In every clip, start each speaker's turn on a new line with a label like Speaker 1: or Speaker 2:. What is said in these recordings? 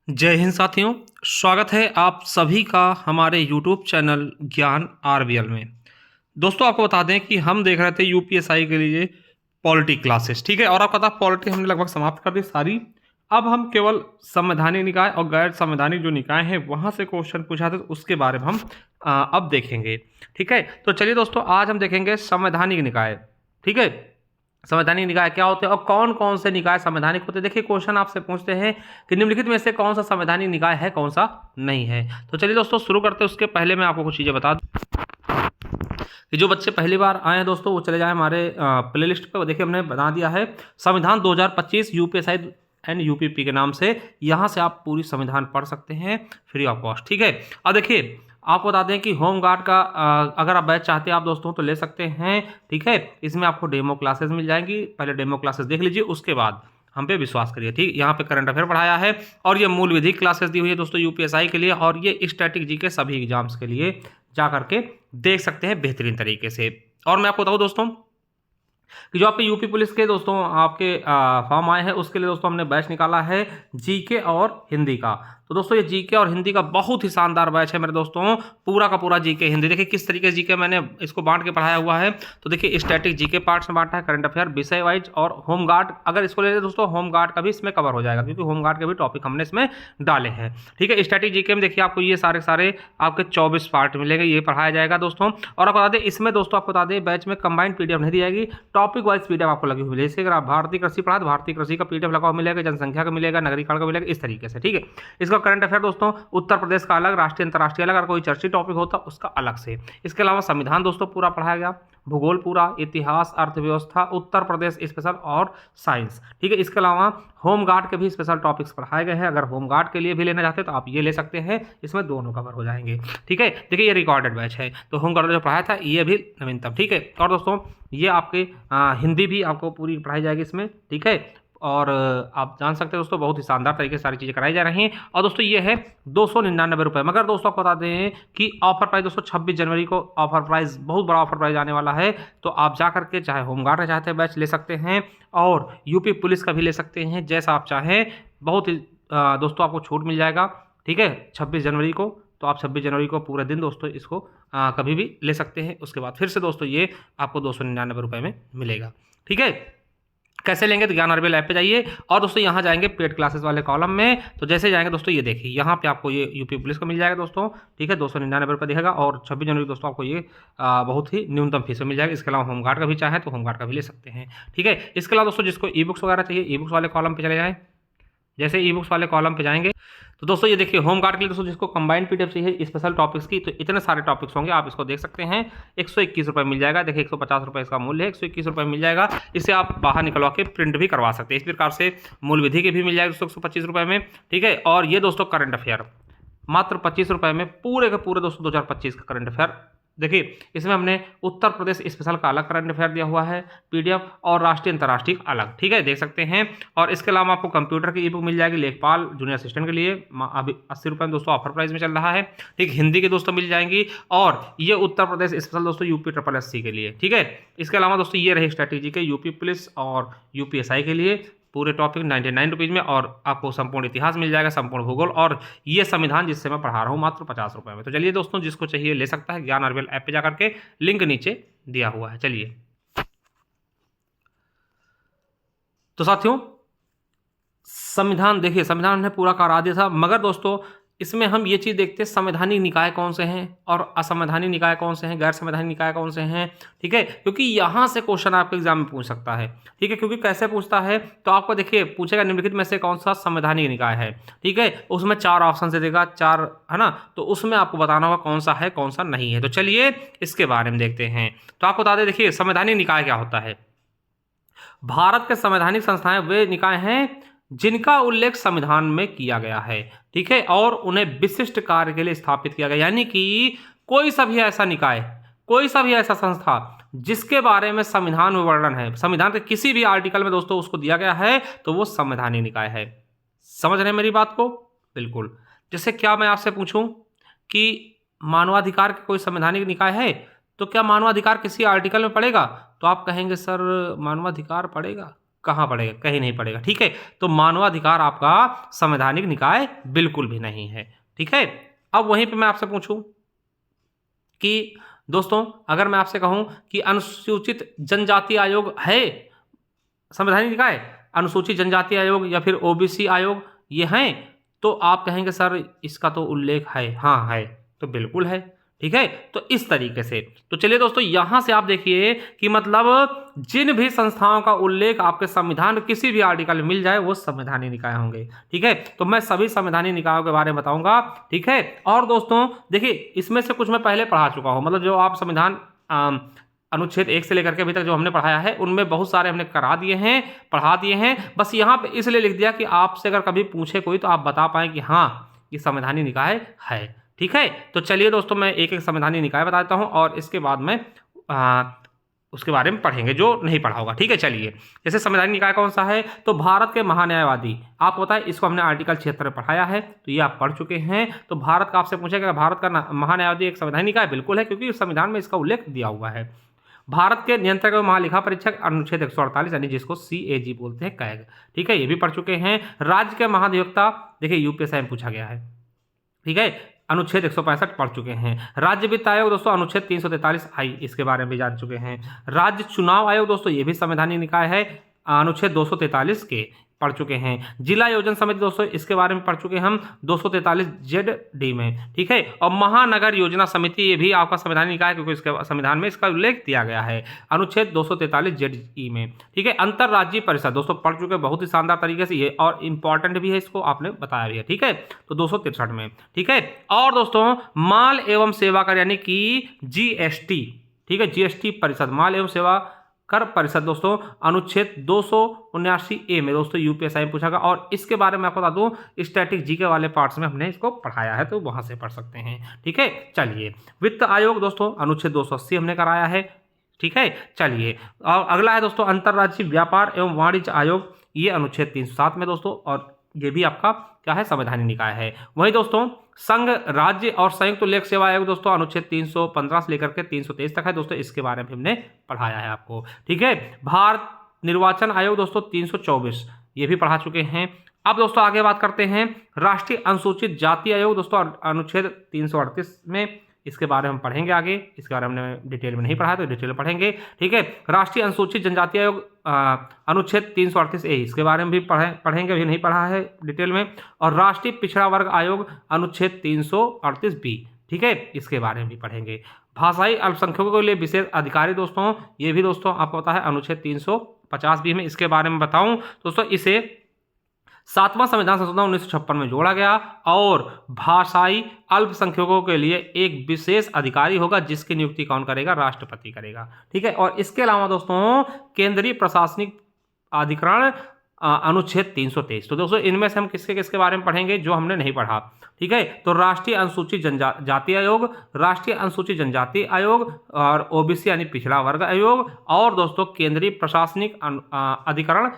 Speaker 1: जय हिंद साथियों। स्वागत है आप सभी का हमारे YouTube चैनल ज्ञान आरबीएल में। दोस्तों आपको बता दें कि हम देख रहे थे यूपीएसआई के लिए पॉलिटी क्लासेस, ठीक है। और आपको पता पॉलिटी हमने लगभग समाप्त कर दी सारी। अब हम केवल संवैधानिक निकाय और गैर संवैधानिक जो निकाय हैं वहाँ से क्वेश्चन पूछा था, उसके बारे में हम अब देखेंगे, ठीक है। तो चलिए दोस्तों, आज हम देखेंगे संवैधानिक निकाय, ठीक है। संवैधानिक निकाय क्या होते हैं और कौन कौन से निकाय संवैधानिक होते हैं। देखिए, क्वेश्चन आपसे पूछते हैं कि निम्नलिखित में से कौन सा संवैधानिक निकाय है, कौन सा नहीं है। तो चलिए दोस्तों शुरू करते हैं। उसके पहले मैं आपको कुछ चीज़ें बता दूं कि जो बच्चे पहली बार आए हैं दोस्तों, वो चले जाएं हमारे प्लेलिस्ट पे। देखिए, हमने बना दिया है संविधान 2025 यूपीएसआई एंड यूपीपी के नाम से। यहाँ से आप पूरी संविधान पढ़ सकते हैं फ्री ऑफ कॉस्ट, ठीक है। अब देखिए, आपको बता दें कि होम गार्ड का अगर आप बैच चाहते हैं आप दोस्तों तो ले सकते हैं, ठीक है। इसमें आपको डेमो क्लासेस मिल जाएंगी, पहले डेमो क्लासेस देख लीजिए, उसके बाद हम पे विश्वास करिए, ठीक। यहाँ पे करंट अफेयर पढ़ाया है और ये मूल विधि क्लासेस दी हुई है दोस्तों यूपीएसआई के लिए, और ये स्टैटिक जी के सभी एग्जाम्स के लिए जा करके देख सकते हैं बेहतरीन तरीके से। और मैं आपको बताऊँ दोस्तों कि जो आपके यूपी पुलिस के दोस्तों आपके फॉर्म आए हैं, उसके लिए दोस्तों हमने बैच निकाला है जीके और हिंदी का। तो दोस्तों ये जीके और हिंदी का बहुत ही शानदार बैच है मेरे दोस्तों, पूरा का पूरा जीके हिंदी। देखिए किस तरीके से जीके मैंने इसको बांट के पढ़ाया हुआ है। तो देखिए स्टैटिक जीके पार्ट्स में बांटा है, करंट अफेयर विषय वाइज, और होम गार्ड अगर इसको ले लें दोस्तों, होम गार्ड का भी इसमें कवर हो जाएगा, क्योंकि होम गार्ड के भी टॉपिक हमने इसमें डाले हैं, ठीक है। स्टैटिक जीके में देखिए आपको ये सारे आपके 24 पार्ट मिलेंगे, ये पढ़ाया जाएगा दोस्तों। और आपको बता दें इसमें दोस्तों, आपको बता दें बैच में कंबाइंड पीडीएफ नहीं दी जाएगी, टॉपिक वाइज पीडीएफ आपको लगी हुई मिलेगी। जैसे अगर आप भारतीय कृषि पढ़ा तो भारतीय कृषि का पीडीएफ लगा हुआ मिलेगा, जनसंख्या का मिलेगा, नगरीकरण का मिलेगा, इस तरीके से, ठीक है। इसका करंट अफेयर दोस्तों उत्तर प्रदेश का अलग, राष्ट्रीय अंतर्राष्ट्रीय अलग, अगर कोई चर्चित टॉपिक होता उसका अलग से। इसके अलावा संविधान दोस्तों पूरा पढ़ाया गया, भूगोल पूरा, इतिहास, अर्थव्यवस्था, उत्तर प्रदेश स्पेशल और साइंस, ठीक है। इसके अलावा होम गार्ड के भी स्पेशल टॉपिक्स पढ़ाए गए हैं। अगर होम गार्ड के लिए भी लेना चाहते हैं तो आप ये ले सकते हैं, इसमें दोनों कवर हो जाएंगे, ठीक है। देखिए ये रिकॉर्डेड बैच है, तो होम गार्ड जो पढ़ाया था ये भी नवीनतम, ठीक है। और दोस्तों ये आपके हिंदी भी आपको पूरी पढ़ाई जाएगी इसमें, ठीक है। और आप जान सकते हैं दोस्तों, बहुत ही शानदार तरीके से सारी चीज़ें कराई जा रही हैं। और दोस्तों ये है 299 रुपये। मगर दोस्तों आपको बता दें कि ऑफर प्राइस दोस्तों 26 जनवरी को ऑफर प्राइस, बहुत बड़ा ऑफर प्राइस आने वाला है। तो आप जा करके चाहे होमगार्ड का चाहते हैं बैच ले सकते हैं, और यूपी पुलिस का भी ले सकते हैं, जैसा आप चाहें। बहुत ही दोस्तों आपको छूट मिल जाएगा, ठीक है, 26 जनवरी को। तो आप 26 जनवरी को पूरे दिन दोस्तों इसको कभी भी ले सकते हैं। उसके बाद फिर से दोस्तों ये आपको 299 रुपये में मिलेगा, ठीक है। कैसे लेंगे तो ज्ञान आरबीएल ऐप पे जाइए, और दोस्तों यहाँ जाएंगे पेड क्लासेस वाले कॉलम में। तो जैसे जाएंगे दोस्तों, ये देखिए यहाँ पे आपको ये यूपी पुलिस का मिल जाएगा दोस्तों, ठीक है, 299 रुपये दिखेगा। और 26 जनवरी दोस्तों आपको ये बहुत ही न्यूनतम फीस में मिल जाएगा। इसके अलावा होमगार्ड का भी चाहे तो होमगार्ड का भी ले सकते हैं, ठीक है। इसके अलावा दोस्तों जिसको ई बुक्स वगैरह चाहिए, ई बुक्स वाले कॉलम पर चले जाएँ। जैसे ई बुक्स वाले कॉलम पे जाएंगे तो दोस्तों ये देखिए होम गार्ड के लिए दोस्तों जिसको कंबाइंड पीडीएफ चाहिए स्पेशल टॉपिक्स की, तो इतने सारे टॉपिक्स होंगे, आप इसको देख सकते हैं। 121 रुपये मिल जाएगा। देखिए 150 रुपये इसका मूल्य है, 121 रुपये मिल जाएगा। इसे आप बाहर निकलवा के प्रिंट भी करवा सकते हैं। इस प्रकार से मूल विधि के भी मिल जाएगा दोस्तों 125 रुपये में, ठीक है। और ये दोस्तों करंट अफेयर मात्र 25 रुपये में पूरे के पूरे दोस्तों 2025 का करंट अफेयर। देखिए इसमें हमने उत्तर प्रदेश स्पेशल का अलग करंट अफेयर दिया हुआ है पीडीएफ, और राष्ट्रीय अंतर्राष्ट्रीय अलग, ठीक है, देख सकते हैं। और इसके अलावा आपको कंप्यूटर की ई बुक मिल जाएगी लेखपाल जूनियर असिस्टेंट के लिए, अभी 80 रुपये में दोस्तों ऑफर प्राइस में चल रहा है, ठीक। हिंदी के दोस्तों मिल जाएंगी, और ये उत्तर प्रदेश स्पेशल दोस्तों यूपी ट्रिपल एससी के लिए, ठीक है। इसके अलावा दोस्तों ये रहे स्ट्रैटेजी के यूपी पुलिस और यूपीएसआई के लिए पूरे टॉपिक 99 रुपीज़ में। और आपको संपूर्ण इतिहास मिल जाएगा, संपूर्ण भूगोल, और ये संविधान जिससे मैं पढ़ा रहा हूँ मात्र 50 रुपये में। तो चलिए दोस्तों, जिसको चाहिए ले सकता है, ज्ञान आरबीएल ऐप पे जाकर के, लिंक नीचे दिया हुआ है। चलिए तो साथियों, संविधान देखिए, संविधान ने पूरा करा दिया था, मगर दोस्तों इसमें हम ये चीज़ देखते हैं संवैधानिक निकाय कौन से हैं और असंवैधानिक निकाय कौन से हैं, गैर संवैधानिक निकाय कौन से हैं, ठीक है। क्योंकि यहाँ से क्वेश्चन आपके एग्जाम में पूछ सकता है, ठीक है। क्योंकि कैसे पूछता है तो आपको देखिए पूछेगा निम्नलिखित में से कौन सा संवैधानिक निकाय है, ठीक है। उसमें 4 ऑप्शन से देगा, 4 है ना, तो उसमें आपको बताना होगा कौन सा है कौन सा नहीं है। तो चलिए इसके बारे में देखते हैं। तो आपको बता दें, देखिए संवैधानिक निकाय क्या होता है। भारत के संवैधानिक संस्थाएं वे निकाय हैं जिनका उल्लेख संविधान में किया गया है, ठीक है, और उन्हें विशिष्ट कार्य के लिए स्थापित किया गया। यानी कि कोई सा भी ऐसा निकाय, कोई सा भी ऐसा संस्था जिसके बारे में संविधान में वर्णन है, संविधान के किसी भी आर्टिकल में दोस्तों उसको दिया गया है, तो वो संवैधानिक निकाय है। समझ रहे हैं मेरी बात को? बिल्कुल। जैसे क्या मैं आपसे पूछूं कि मानवाधिकार के कोई संवैधानिक निकाय है, तो क्या मानवाधिकार किसी आर्टिकल में पड़ेगा? तो आप कहेंगे सर मानवाधिकार पड़ेगा, कहाँ पड़ेगा? कहीं नहीं पड़ेगा। ठीक है, तो मानवाधिकार आपका संवैधानिक निकाय बिल्कुल भी नहीं है। ठीक है, अब वहीं पे मैं आपसे पूछूं कि दोस्तों, अगर मैं आपसे कहूं कि अनुसूचित जनजाति आयोग है संवैधानिक निकाय, अनुसूचित जनजाति आयोग या फिर ओबीसी आयोग, ये हैं, तो आप कहेंगे सर इसका तो उल्लेख है। हाँ है, तो बिल्कुल है। ठीक है, तो इस तरीके से, तो चलिए दोस्तों, यहां से आप देखिए कि मतलब जिन भी संस्थाओं का उल्लेख आपके संविधान में किसी भी आर्टिकल में मिल जाए वो संवैधानिक निकाय होंगे। ठीक है, तो मैं सभी संवैधानिक निकायों के बारे में बताऊंगा। ठीक है, और दोस्तों देखिए, इसमें से कुछ मैं पहले पढ़ा चुका हूं, मतलब जो आप संविधान अनुच्छेद 1 से लेकर के अभी तक जो हमने पढ़ाया है उनमें बहुत सारे हमने करा दिए हैं, पढ़ा दिए हैं। बस यहाँ पे इसलिए लिख दिया कि आपसे अगर कभी पूछे कोई तो आप बता पाएं कि हाँ ये संवैधानिक निकाय है। ठीक है, तो चलिए दोस्तों, मैं एक एक संवैधानिक निकाय बताता हूँ और इसके बाद में उसके बारे में पढ़ेंगे जो नहीं पढ़ा होगा। ठीक है, चलिए, जैसे संवैधानिक निकाय कौन सा है, तो भारत के महान्यायवादी, आपको पता है इसको हमने आर्टिकल 76 में पढ़ाया है, तो ये आप पढ़ चुके हैं। तो भारत का आपसे पूछेगा भारत का महान्यायवादी एक संवैधानिक निकाय, बिल्कुल है, क्योंकि संविधान में इसका उल्लेख दिया हुआ है। भारत के नियंत्रक एवं महालेखा परीक्षक अनुच्छेद 148 यानी जिसको CAG बोलते हैं, कैग। ठीक है, ये भी पढ़ चुके हैं। राज्य के महाधिवक्ता, देखिए यूपीएससी में पूछा गया है। ठीक है, अनुच्छेद 165 पढ़ चुके हैं। राज्य वित्त आयोग दोस्तों अनुच्छेद 343 आई, इसके बारे में भी जान चुके हैं। राज्य चुनाव आयोग दोस्तों ये भी संवैधानिक निकाय है, अनुच्छेद 243 के पढ़ चुके हैं। जिला योजना समिति दोस्तों इसके बारे में पढ़ चुके हैं हम 243 ZD में। ठीक है, और महानगर योजना समिति ये भी आपका संवैधानिक निकाय, क्योंकि इसके संविधान में इसका उल्लेख दिया गया है अनुच्छेद 243 ZE में। ठीक है, अंतर्राज्यीय परिषद दोस्तों पढ़ चुके हैं बहुत ही शानदार तरीके से, ये और इंपॉर्टेंट भी है, इसको आपने बताया भी है। ठीक है, तो 263 में। ठीक है, और दोस्तों माल एवं सेवा कर यानी कि GST, ठीक है, GST परिषद, माल एवं सेवा कर परिषद दोस्तों अनुच्छेद 279A में दोस्तों यूपीएससी में पूछा गया, और इसके बारे में आपको बता दूं स्टैटिक जीके वाले पार्ट्स में हमने इसको पढ़ाया है, तो वहां से पढ़ सकते हैं। ठीक है, चलिए, वित्त आयोग दोस्तों अनुच्छेद 280 हमने कराया है। ठीक है, चलिए, और अगला है दोस्तों अंतर्राज्यीय व्यापार एवं वाणिज्य आयोग, ये अनुच्छेद 307 में दोस्तों, और ये भी आपका क्या है, संवैधानिक निकाय है। वहीं दोस्तों संघ राज्य और संयुक्त लोक सेवा आयोग दोस्तों अनुच्छेद 315 से लेकर के 323 तक है दोस्तों, इसके बारे में हमने पढ़ाया है आपको। ठीक है, भारत निर्वाचन आयोग दोस्तों 324, ये भी पढ़ा चुके हैं। अब दोस्तों आगे बात करते हैं राष्ट्रीय अनुसूचित जाति आयोग दोस्तों अनुच्छेद 338 में, इसके बारे में हम पढ़ेंगे आगे, इसके बारे में हमने डिटेल में नहीं पढ़ा तो डिटेल में पढ़ेंगे। ठीक है, राष्ट्रीय अनुसूचित जनजाति आयोग अनुच्छेद 338A, इसके बारे में भी पढ़ेंगे, अभी नहीं पढ़ा है डिटेल में। और राष्ट्रीय पिछड़ा वर्ग आयोग अनुच्छेद 338B, ठीक है, इसके बारे में भी पढ़ेंगे। भाषाई अल्पसंख्यकों के लिए विशेष अधिकारी दोस्तों, ये भी दोस्तों आपको पता है अनुच्छेद 350B में, इसके बारे में बताऊं दोस्तों, इसे 7वां संविधान संशोधन 1956 में जोड़ा गया, और भाषाई अल्पसंख्यकों के लिए एक विशेष अधिकारी होगा जिसकी नियुक्ति कौन करेगा, राष्ट्रपति करेगा। ठीक है, और इसके अलावा दोस्तों केंद्रीय प्रशासनिक अधिकरण अनुच्छेद 323, तो दोस्तों इनमें से हम किसके किसके बारे में पढ़ेंगे जो हमने नहीं पढ़ा। ठीक है, तो राष्ट्रीय अनुसूचित जनजाति आयोग, राष्ट्रीय अनुसूचित जनजाति आयोग, और ओबीसी यानी पिछड़ा वर्ग आयोग, और दोस्तों केंद्रीय प्रशासनिक अधिकरण,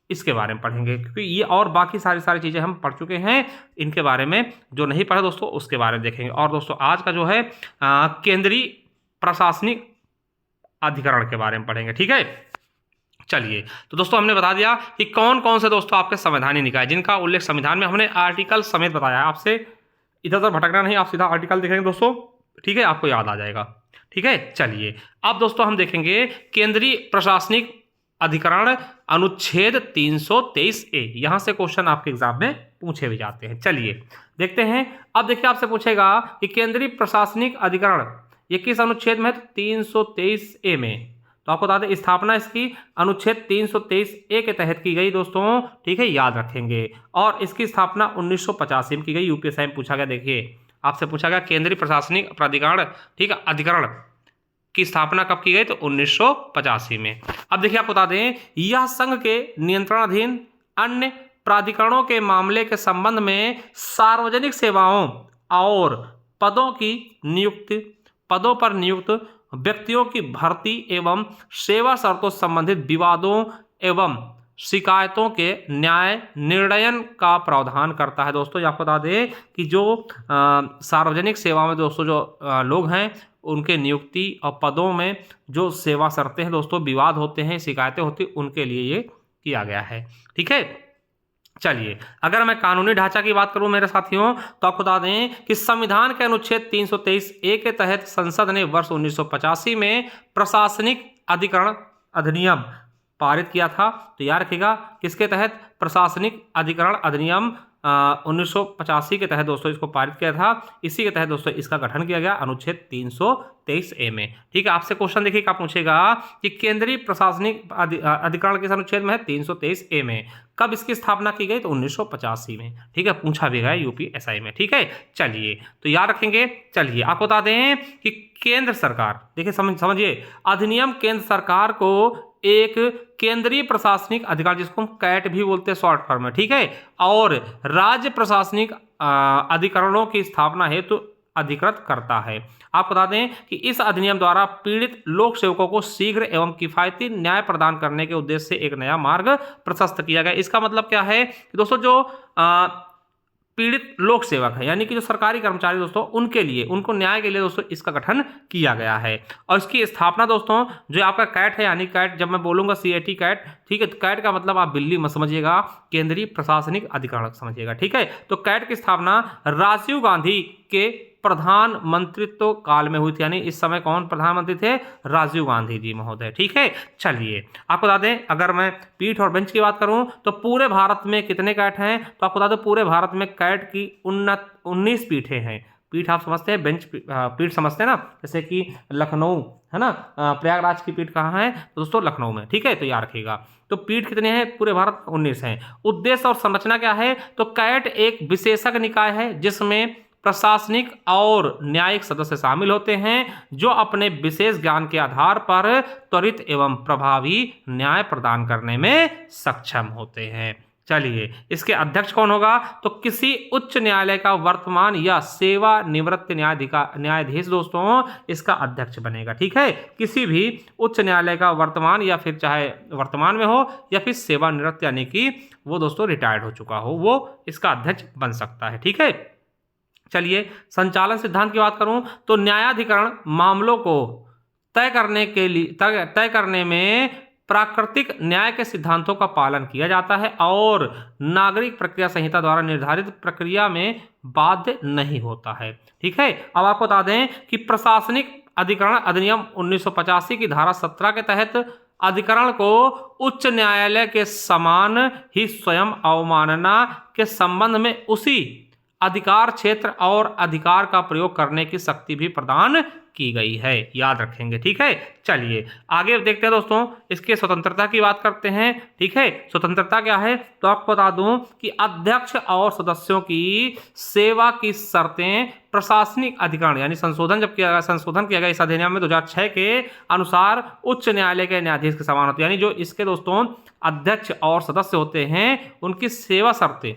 Speaker 1: इसके बारे में पढ़ेंगे, क्योंकि ये और बाकी सारी चीज़ें हम पढ़ चुके हैं, इनके बारे में जो नहीं पढ़ा दोस्तों उसके बारे में देखेंगे। और दोस्तों आज का जो है केंद्रीय प्रशासनिक अधिकरण के बारे में पढ़ेंगे। ठीक है, चलिए, तो दोस्तों हमने बता दिया कि कौन कौन से दोस्तों आपके संवैधानिक निकाय जिनका उल्लेख संविधान में, हमने आर्टिकल समेत बताया है, आपसे इधर उधर भटकना नहीं, आप सीधा आर्टिकल देखेंगे दोस्तों। ठीक है, आपको याद आ जाएगा। ठीक है, चलिए, अब दोस्तों हम देखेंगे केंद्रीय प्रशासनिक अधिकरण अनुच्छेद 323A, यहां से क्वेश्चन आपके एग्जाम में पूछे भी जाते हैं। चलिए देखते हैं। अब देखिए आपसे पूछेगा कि केंद्रीय प्रशासनिक अधिकरण ये किस अनुच्छेद में है, तो 323A में। तो आपको बता दें स्थापना इसकी अनुच्छेद 323A के तहत की गई दोस्तों। ठीक है, याद रखेंगे, और इसकी स्थापना 1985 में की गई। यूपीएससी में पूछा गया, देखिए आपसे पूछा गया केंद्रीय प्रशासनिक प्राधिकरण, ठीक है, अधिकरण की स्थापना कब की गई, तो 1985 में। अब देखिए आपको बता दें यह संघ के नियंत्रणाधीन अन्य प्राधिकरणों के मामले के संबंध में सार्वजनिक सेवाओं और पदों पर नियुक्त व्यक्तियों की भर्ती एवं सेवा शर्तों संबंधित विवादों एवं शिकायतों के न्याय निर्णयन का प्रावधान करता है। दोस्तों ये आपको बता दें कि जो सार्वजनिक सेवा में दोस्तों जो लोग हैं उनके नियुक्ति और पदों में जो सेवा शर्तें हैं दोस्तों, विवाद होते हैं, शिकायतें होती हैं, उनके लिए ये किया गया है। ठीक है, चलिए अगर मैं कानूनी ढांचा की बात करूं मेरे साथियों, तो आपको बता दें कि संविधान के अनुच्छेद 323 ए के तहत संसद ने वर्ष 1985 में प्रशासनिक अधिकरण अधिनियम पारित किया था। तो याद रखिएगा किसके तहत, प्रशासनिक अधिकरण अधिनियम 1985 के तहत दोस्तों इसको पारित किया था। इसी के तहत दोस्तों इसका गठन किया गया अनुच्छेद 323 ए में। ठीक है, आपसे क्वेश्चन देखिए क्या पूछेगा कि केंद्रीय प्रशासनिक अधिकरण किस अनुच्छेद में है, 323 ए में। कब इसकी स्थापना की गई, तो 1985 में। ठीक है, पूछा भी गया यूपीएसआई में। ठीक है, चलिए तो याद रखेंगे। चलिए आपको बता दें कि केंद्र सरकार, देखिए समझिए, अधिनियम केंद्र सरकार को एक केंद्रीय प्रशासनिक अधिकार, जिसको हम कैट भी बोलते हैं शॉर्ट फॉर्म में, ठीक है, और राज्य प्रशासनिक अधिकरणों की स्थापना हेतु अधिकृत करता है। आप बता दें कि इस अधिनियम द्वारा पीड़ित लोक सेवकों को शीघ्र एवं किफायती न्याय प्रदान करने के उद्देश्य से एक नया मार्ग प्रशस्त किया गया। इसका मतलब क्या है कि दोस्तों जो पीड़ित लोक सेवक है, यानी कि जो सरकारी कर्मचारी दोस्तों, उनके लिए, उनको न्याय के लिए दोस्तों इसका गठन किया गया है। और इसकी स्थापना दोस्तों जो आपका कैट है, यानी कैट जब मैं बोलूंगा CAT कैट, ठीक है, तो कैट का मतलब आप बिल्ली मत समझिएगा, केंद्रीय प्रशासनिक अधिकरण समझिएगा। ठीक है, तो कैट की स्थापना राजीव गांधी के प्रधानमंत्रित्व काल में हुई थी, यानी इस समय कौन प्रधानमंत्री थे, राजीव गांधी जी महोदय। ठीक है, चलिए आपको बता दें, अगर मैं पीठ और बेंच की बात करूं तो पूरे भारत में कितने कैट हैं, तो आपको बता दें पूरे भारत में कैट की 19 पीठें हैं। पीठ आप समझते हैं, बेंच पीठ समझते हैं ना, जैसे कि लखनऊ है ना, प्रयागराज की पीठ कहाँ है, तो दोस्तों लखनऊ में। ठीक है, तो याद रखिएगा, तो पीठ कितने हैं पूरे भारत, 19 हैं। उद्देश्य और संरचना क्या है, तो कैट एक विशेषज्ञ निकाय है जिसमें प्रशासनिक और न्यायिक सदस्य शामिल होते हैं, जो अपने विशेष ज्ञान के आधार पर त्वरित एवं प्रभावी न्याय प्रदान करने में सक्षम होते हैं। चलिए इसके अध्यक्ष कौन होगा, तो किसी उच्च न्यायालय का वर्तमान या सेवानिवृत्त न्यायाधीश दोस्तों इसका अध्यक्ष बनेगा। ठीक है, किसी भी उच्च न्यायालय का वर्तमान, या फिर चाहे वर्तमान में हो या फिर सेवानिवृत्त, यानी कि वो दोस्तों रिटायर्ड हो चुका हो, वो इसका अध्यक्ष बन सकता है। ठीक है, चलिए संचालन सिद्धांत की बात करूं तो न्यायाधिकरण मामलों को तय करने में प्राकृतिक न्याय के सिद्धांतों का पालन किया जाता है और नागरिक प्रक्रिया संहिता द्वारा निर्धारित प्रक्रिया में बाध्य नहीं होता है। ठीक है, अब आपको बता दें कि प्रशासनिक अधिकरण अधिनियम 1985 की धारा 17 के तहत अधिकरण को उच्च न्यायालय के समान ही स्वयं अवमानना के संबंध में उसी अधिकार क्षेत्र और अधिकार का प्रयोग करने की शक्ति भी प्रदान की गई है, याद रखेंगे। ठीक है, चलिए आगे देखते हैं दोस्तों, इसके स्वतंत्रता की बात करते हैं। ठीक है, स्वतंत्रता क्या है, तो आपको बता दूं कि अध्यक्ष और सदस्यों की सेवा की शर्तें प्रशासनिक अधिकरण, यानी संशोधन किया गया इस अधिनियम में 2006 के अनुसार उच्च न्यायालय के न्यायाधीश के समान होते हैं। यानी जो इसके दोस्तों अध्यक्ष और सदस्य होते हैं उनकी सेवा शर्तें,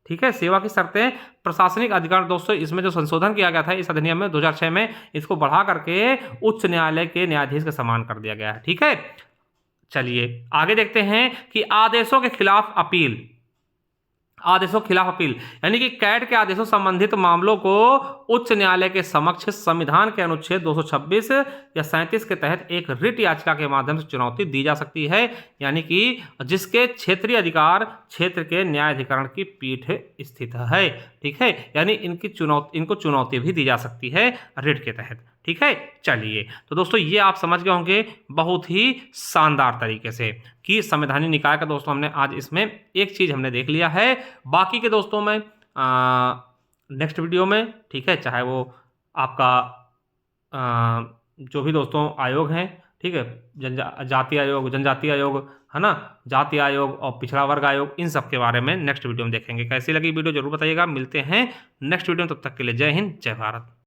Speaker 1: ठीक है, सेवा की शर्तें प्रशासनिक अधिकार दोस्तों, इसमें जो संशोधन किया गया था इस अधिनियम में 2006 में, इसको बढ़ा करके उच्च न्यायालय के न्यायाधीश के समान कर दिया गया है। ठीक है, चलिए आगे देखते हैं कि आदेशों के खिलाफ अपील, यानी कि कैट के आदेशों संबंधित मामलों को उच्च न्यायालय के समक्ष संविधान के अनुच्छेद 226 या 37 के तहत एक रिट याचिका के माध्यम से चुनौती दी जा सकती है, यानी कि जिसके क्षेत्रीय अधिकार क्षेत्र के न्यायाधिकरण की पीठ स्थित है। ठीक है, यानी इनको चुनौती भी दी जा सकती है रिट के तहत। ठीक है, चलिए तो दोस्तों ये आप समझ गए होंगे बहुत ही शानदार तरीके से कि संवैधानिक निकाय का दोस्तों हमने आज इसमें एक चीज हमने देख लिया है। बाकी के दोस्तों में नेक्स्ट वीडियो में, ठीक है, चाहे वो आपका जो भी दोस्तों आयोग हैं, ठीक है, जाति आयोग, जनजाति आयोग है ना, जाति आयोग और पिछड़ा वर्ग आयोग, इन सब के बारे में नेक्स्ट वीडियो में देखेंगे। कैसी लगी वीडियो जरूर बताइएगा। मिलते हैं नेक्स्ट वीडियो में, तब तक के लिए जय हिंद जय भारत।